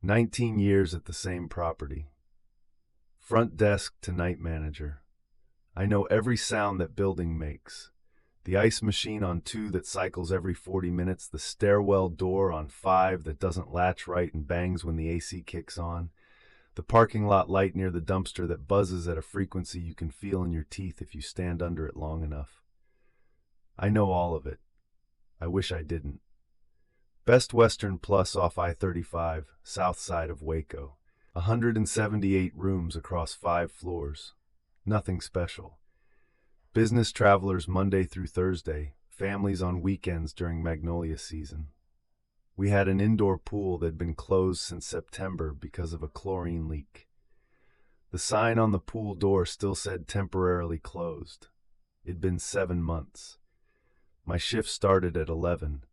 19 years at the same property. Front desk to night manager. I know every sound that building makes. The ice machine on 2 that cycles every 40 minutes, the stairwell door on 5 that doesn't latch right and bangs when the AC kicks on, the parking lot light near the dumpster that buzzes at a frequency you can feel in your teeth if you stand under it long enough. I know all of it. I wish I didn't. Best Western Plus off I-35, south side of Waco. 178 rooms across 5 floors. Nothing special. Business travelers Monday through Thursday, families on weekends during magnolia season. We had an indoor pool that had been closed since September because of a chlorine leak. The sign on the pool door still said temporarily closed. It'd been 7 months. My shift started at 11.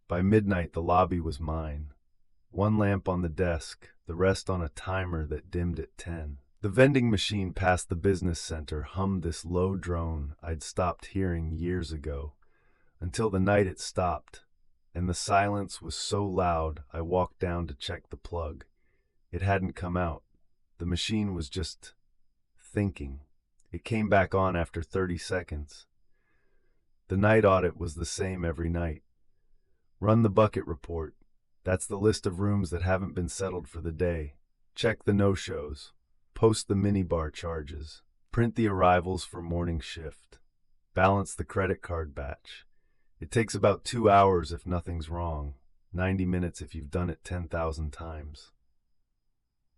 By midnight, the lobby was mine. 1 lamp on the desk, the rest on a timer that dimmed at 10. The vending machine past the business center hummed this low drone I'd stopped hearing years ago, until the night it stopped, and the silence was so loud I walked down to check the plug. It hadn't come out. The machine was just thinking. It came back on after 30 seconds. The night audit was the same every night. Run the bucket report. That's the list of rooms that haven't been settled for the day. Check the no-shows. Post the minibar charges. Print the arrivals for morning shift. Balance the credit card batch. It takes about 2 hours if nothing's wrong. 90 minutes if you've done it 10,000 times.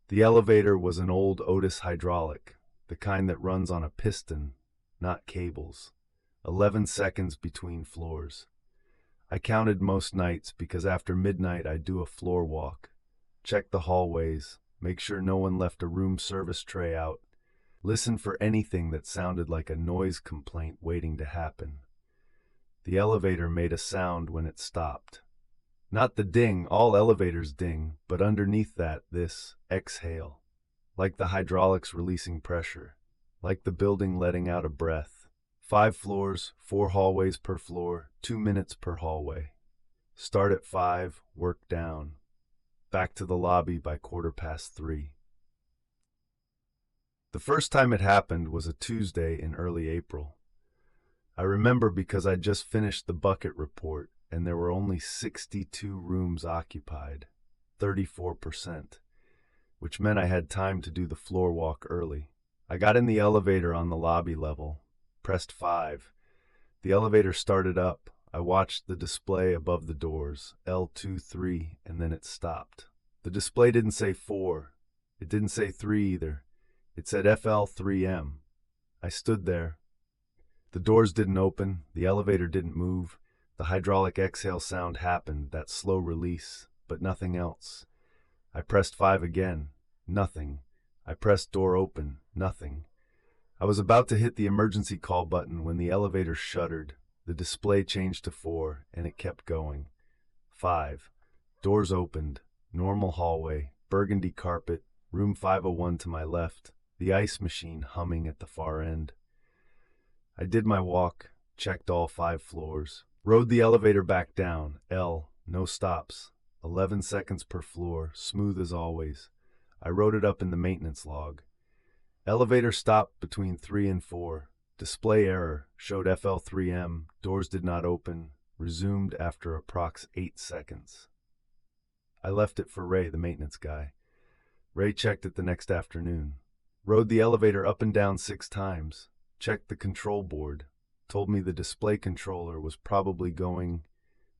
The elevator was an old Otis hydraulic, the kind that runs on a piston, not cables. 11 seconds between floors. I counted most nights because after midnight I'd do a floor walk. Check the hallways. Make sure no one left a room service tray out. Listen for anything that sounded like a noise complaint waiting to happen. The elevator made a sound when it stopped. Not the ding, all elevators ding, but underneath that, this exhale. Like the hydraulics releasing pressure. Like the building letting out a breath. 5 floors, 4 hallways per floor, 2 minutes per hallway. Start at 5, work down. Back to the lobby by 3:15. The first time it happened was a Tuesday in early April. I remember because I'd just finished the bucket report and there were only 62 rooms occupied, 34%, which meant I had time to do the floor walk early. I got in the elevator on the lobby level, pressed 5. The elevator started up. I watched the display above the doors, L23, and then it stopped. The display didn't say 4. It didn't say 3 either. It said FL3M. I stood there. The doors didn't open. The elevator didn't move. The hydraulic exhale sound happened, that slow release, but nothing else. I pressed 5 again. Nothing. I pressed door open. Nothing. I was about to hit the emergency call button when the elevator shuddered. The display changed to 4, and it kept going. 5. Doors opened. Normal hallway. Burgundy carpet. Room 501 to my left. The ice machine humming at the far end. I did my walk. Checked all 5 floors. Rode the elevator back down. L. No stops. 11 seconds per floor. Smooth as always. I wrote it up in the maintenance log. Elevator stopped between 3 and 4. Display error, showed FL3M, doors did not open, resumed after approx 8 seconds. I left it for Ray, the maintenance guy. Ray checked it the next afternoon. Rode the elevator up and down 6 times, checked the control board, told me the display controller was probably going,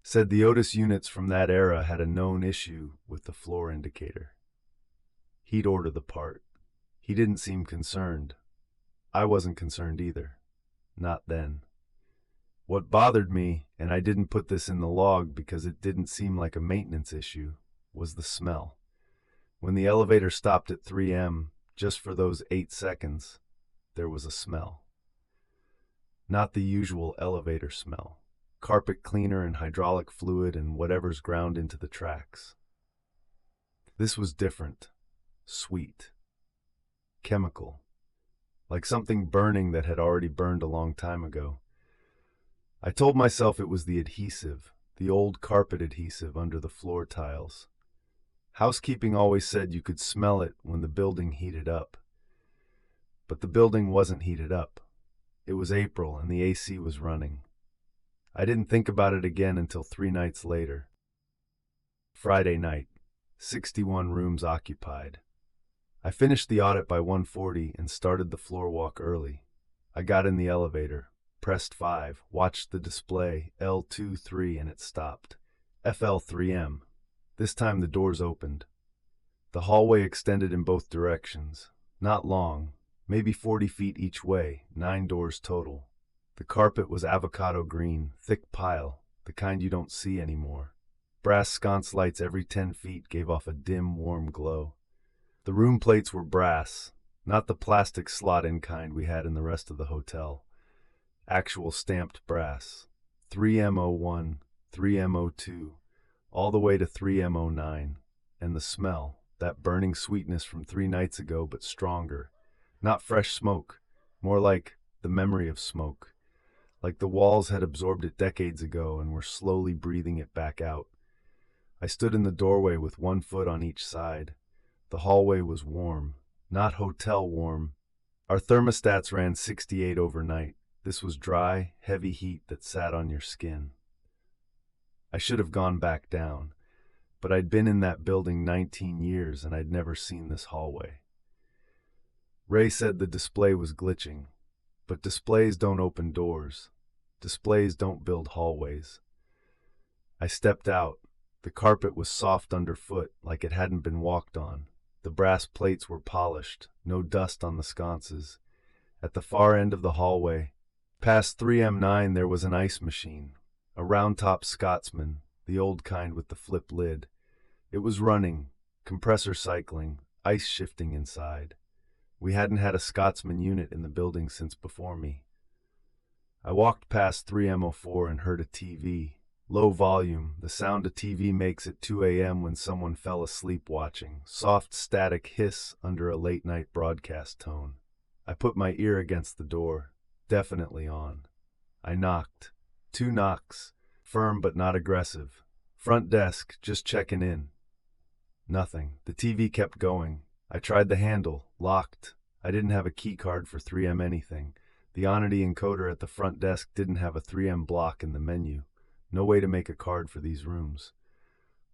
said the Otis units from that era had a known issue with the floor indicator. He'd order the part. He didn't seem concerned. I wasn't concerned either. Not then. What bothered me, and I didn't put this in the log because it didn't seem like a maintenance issue, was the smell. When the elevator stopped at 3M, just for those 8 seconds, there was a smell. Not the usual elevator smell. Carpet cleaner and hydraulic fluid and whatever's ground into the tracks. This was different. Sweet. Chemical. Like something burning that had already burned a long time ago. I told myself it was the adhesive, the old carpet adhesive under the floor tiles. Housekeeping always said you could smell it when the building heated up. But the building wasn't heated up. It was April and the AC was running. I didn't think about it again until 3 nights later. Friday night, 61 rooms occupied. I finished the audit by 1:40 and started the floor walk early. I got in the elevator, pressed 5, watched the display, L23, and it stopped. FL3M. This time the doors opened. The hallway extended in both directions. Not long, maybe 40 feet each way, 9 doors total. The carpet was avocado green, thick pile, the kind you don't see anymore. Brass sconce lights every 10 feet gave off a dim, warm glow. The room plates were brass, not the plastic slot-in kind we had in the rest of the hotel. Actual stamped brass. 3M01, 3M02, all the way to 3M09. And the smell, that burning sweetness from 3 nights ago, but stronger. Not fresh smoke, more like the memory of smoke. Like the walls had absorbed it decades ago and were slowly breathing it back out. I stood in the doorway with 1 foot on each side. The hallway was warm, not hotel warm. Our thermostats ran 68 overnight. This was dry, heavy heat that sat on your skin. I should have gone back down, but I'd been in that building 19 years and I'd never seen this hallway. Ray said the display was glitching, but displays don't open doors. Displays don't build hallways. I stepped out. The carpet was soft underfoot, like it hadn't been walked on. The brass plates were polished, no dust on the sconces. At the far end of the hallway, past 3M9, there was an ice machine, a round-top Scotsman, the old kind with the flip lid. It was running, compressor cycling, ice shifting inside. We hadn't had a Scotsman unit in the building since before me. I walked past 3M04 and heard a TV. Low volume, the sound a TV makes at 2 a.m. when someone fell asleep watching. Soft static hiss under a late-night broadcast tone. I put my ear against the door, definitely on. I knocked. 2 knocks, firm but not aggressive. Front desk, just checking in. Nothing. The TV kept going. I tried the handle, locked. I didn't have a key card for 3M anything. The Onity encoder at the front desk didn't have a 3M block in the menu. No way to make a card for these rooms.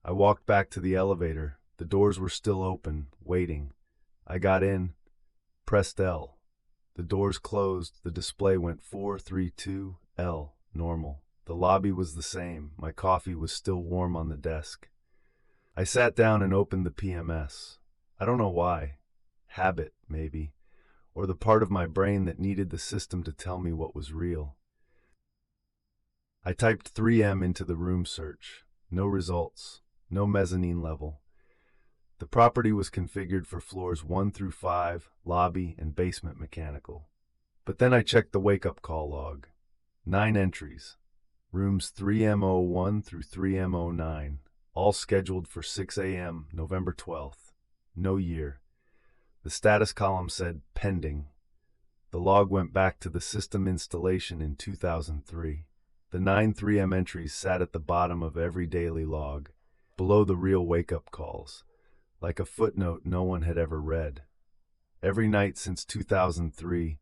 I walked back to the elevator. The doors were still open, waiting. I got in, pressed L. The doors closed. The display went 432 L, normal. The lobby was the same. My coffee was still warm on the desk. I sat down and opened the PMS. I don't know why. Habit, maybe. Or the part of my brain that needed the system to tell me what was real. I typed 3M into the room search. No results. No mezzanine level. The property was configured for floors 1 through 5, lobby, and basement mechanical. But then I checked the wake-up call log. 9 entries. Rooms 3M01 through 3M09. All scheduled for 6 a.m. November 12th. No year. The status column said pending. The log went back to the system installation in 2003. The 9 3M entries sat at the bottom of every daily log, below the real wake-up calls, like a footnote no one had ever read. Every night since 2003,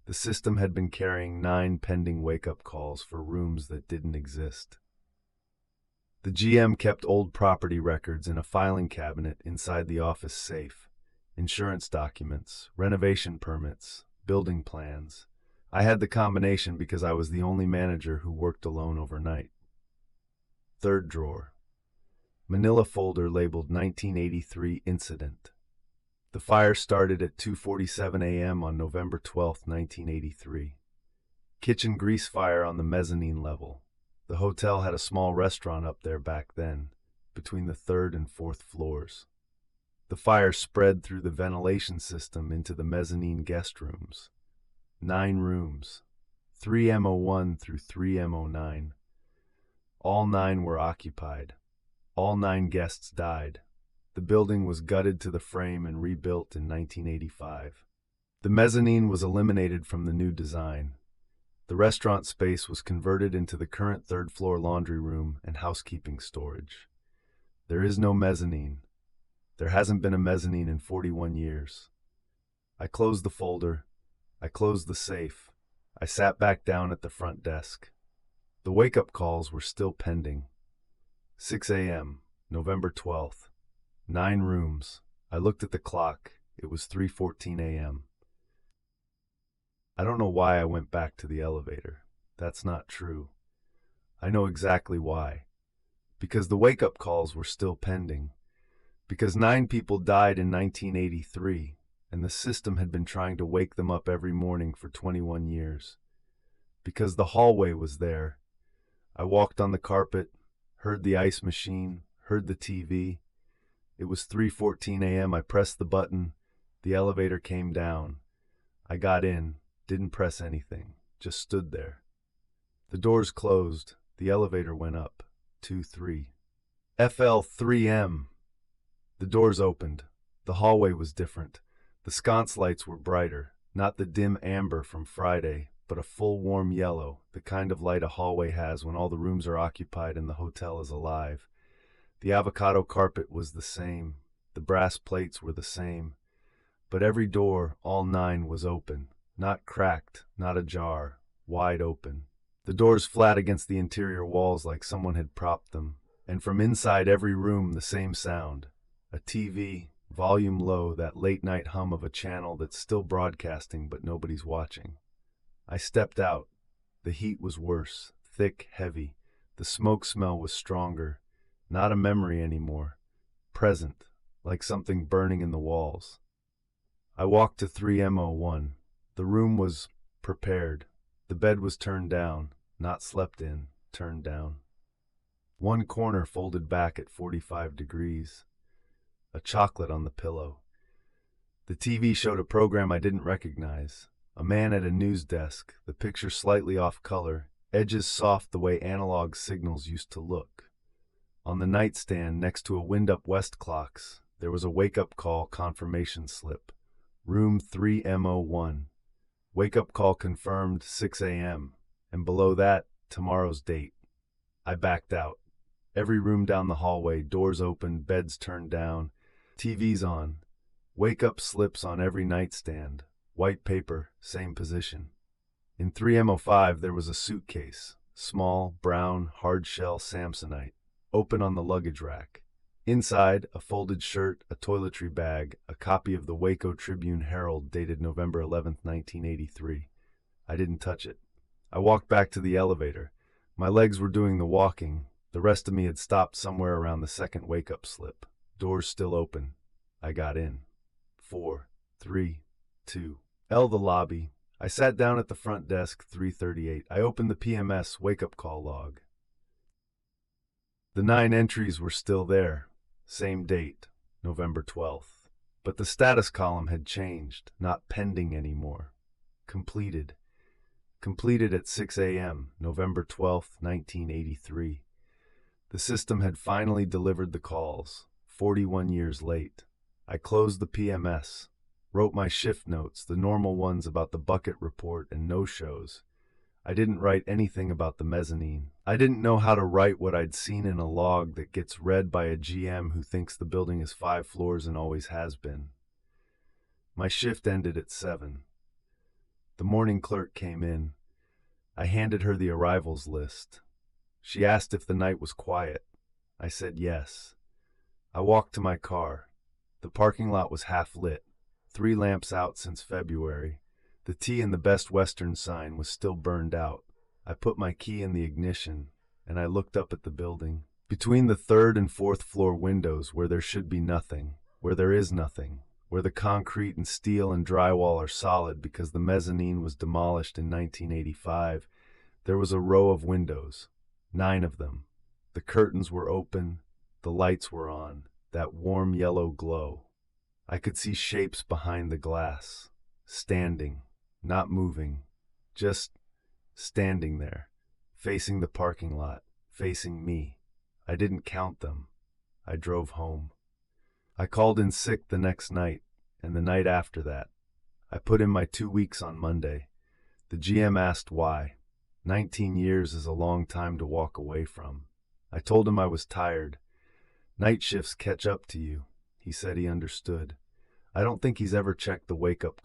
the system had been carrying 9 pending wake-up calls for rooms that didn't exist. The GM kept old property records in a filing cabinet inside the office safe, insurance documents, renovation permits, building plans. I had the combination because I was the only manager who worked alone overnight. 3rd drawer. Manila folder labeled 1983 incident. The fire started at 2:47 a.m. on November 12, 1983. Kitchen grease fire on the mezzanine level. The hotel had a small restaurant up there back then, between the 3rd and 4th floors. The fire spread through the ventilation system into the mezzanine guest rooms. 9 rooms, 3M01 through 3M09. All 9 were occupied. All 9 guests died. The building was gutted to the frame and rebuilt in 1985. The mezzanine was eliminated from the new design. The restaurant space was converted into the current 3rd floor laundry room and housekeeping storage. There is no mezzanine. There hasn't been a mezzanine in 41 years. I closed the folder. I closed the safe. I sat back down at the front desk. The wake-up calls were still pending. 6 a.m., November 12th. 9 rooms. I looked at the clock. It was 3:14 a.m. I don't know why I went back to the elevator. That's not true. I know exactly why. Because the wake-up calls were still pending. Because 9 people died in 1983, and the system had been trying to wake them up every morning for 21 years. Because the hallway was there. I walked on the carpet, heard the ice machine, heard the TV. It was 3:14 a.m. I pressed the button. The elevator came down. I got in, didn't press anything, just stood there. The doors closed. The elevator went up. 2-3. FL3M. The doors opened. The hallway was different. The sconce lights were brighter, not the dim amber from Friday, but a full warm yellow, the kind of light a hallway has when all the rooms are occupied and the hotel is alive. The avocado carpet was the same. The brass plates were the same. But every door, all 9, was open. Not cracked, not ajar, wide open. The doors flat against the interior walls like someone had propped them. And from inside every room the same sound. A TV, volume low, that late-night hum of a channel that's still broadcasting but nobody's watching. I stepped out. The heat was worse, thick, heavy. The smoke smell was stronger. Not a memory anymore. Present, like something burning in the walls. I walked to 3M01. The room was prepared. The bed was turned down, not slept in, turned down. One corner folded back at 45 degrees. A chocolate on the pillow. The TV showed a program I didn't recognize. A man at a news desk, the picture slightly off color, edges soft the way analog signals used to look. On the nightstand next to a wind-up West clocks, there was a wake-up call confirmation slip. Room 3M01. Wake-up call confirmed 6 a.m. And below that, tomorrow's date. I backed out. Every room down the hallway, doors open, beds turned down, TVs on. Wake-up slips on every nightstand. White paper, same position. In 3M05 there was a suitcase, small, brown, hard-shell Samsonite, open on the luggage rack. Inside, a folded shirt, a toiletry bag, a copy of the Waco Tribune-Herald dated November 11, 1983. I didn't touch it. I walked back to the elevator. My legs were doing the walking. The rest of me had stopped somewhere around the second wake-up slip. Doors still open. I got in. 4, 3, 2. The lobby. I sat down at the front desk, 3:38. I opened the PMS wake-up call log. The 9 entries were still there. Same date, November 12th. But the status column had changed, not pending anymore. Completed. Completed at 6 a.m., November 12th, 1983. The system had finally delivered the calls, 41 years late. I closed the PMS, wrote my shift notes, the normal ones about the bucket report and no-shows. I didn't write anything about the mezzanine. I didn't know how to write what I'd seen in a log that gets read by a GM who thinks the building is 5 floors and always has been. My shift ended at 7. The morning clerk came in. I handed her the arrivals list. She asked if the night was quiet. I said yes. I walked to my car. The parking lot was half lit, 3 lamps out since February. The T in the Best Western sign was still burned out. I put my key in the ignition, and I looked up at the building. Between the 3rd and 4th floor windows, where there should be nothing, where there is nothing, where the concrete and steel and drywall are solid because the mezzanine was demolished in 1985, there was a row of windows, 9 of them. The curtains were open, the lights were on, that warm yellow glow. I could see shapes behind the glass, standing, not moving, just standing there, facing the parking lot, facing me. I didn't count them. I drove home. I called in sick the next night, and the night after that. I put in my 2 weeks on Monday. The GM asked why. 19 years is a long time to walk away from. I told him I was tired. Night shifts catch up to you. He said he understood. I don't think he's ever checked the wake-up